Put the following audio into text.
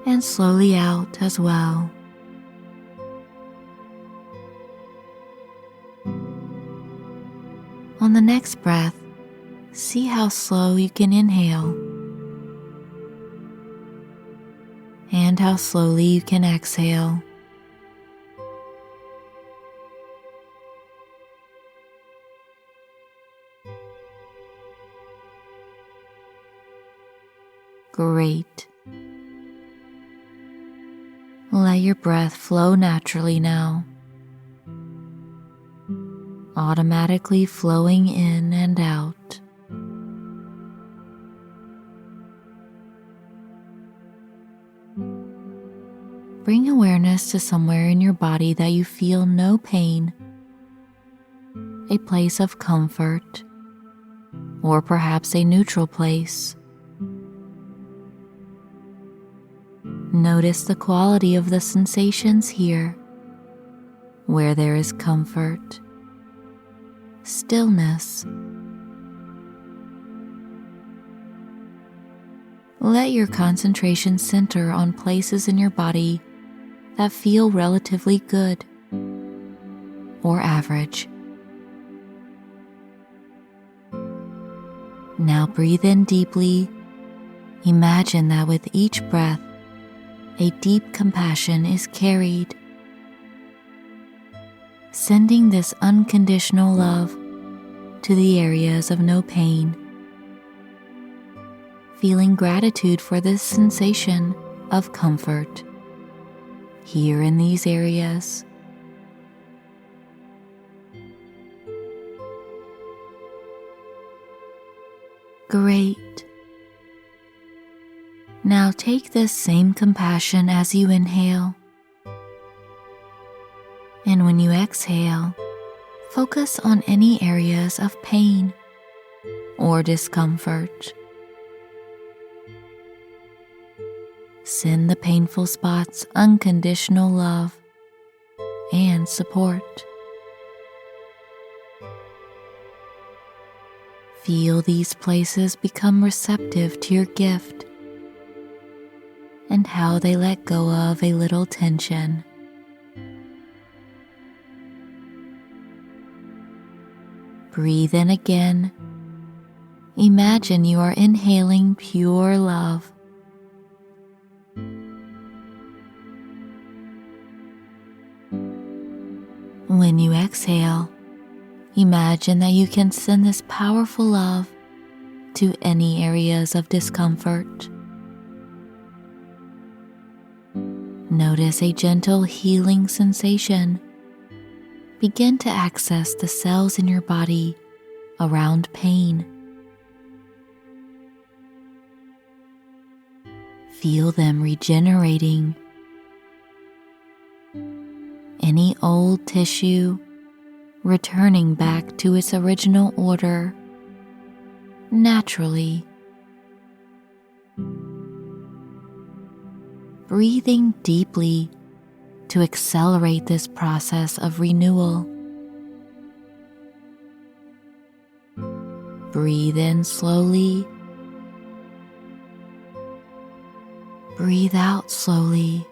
and slowly out as well. On the next breath, see how slow you can inhale and how slowly you can exhale. Great. Let your breath flow naturally now, automatically flowing in and out. Bring awareness to somewhere in your body that you feel no pain, a place of comfort, or perhaps a neutral place. Notice the quality of the sensations here, where there is comfort, stillness. Let your concentration center on places in your body that feel relatively good or average. Now breathe in deeply. Imagine that with each breath, a deep compassion is carried, sending this unconditional love to the areas of no pain. Feeling gratitude for this sensation of comfort here in these areas. Great. Now take this same compassion as you inhale, and when you exhale, focus on any areas of pain or discomfort. Send the painful spots unconditional love and support. Feel these places become receptive to your gift and how they let go of a little tension. Breathe in again. Imagine you are inhaling pure love. When you exhale, imagine that you can send this powerful love to any areas of discomfort. Notice a gentle healing sensation begin to access the cells in your body around pain. Feel them regenerating. Any old tissue returning back to its original order naturally. Breathing deeply to accelerate this process of renewal. Breathe in slowly. Breathe out slowly.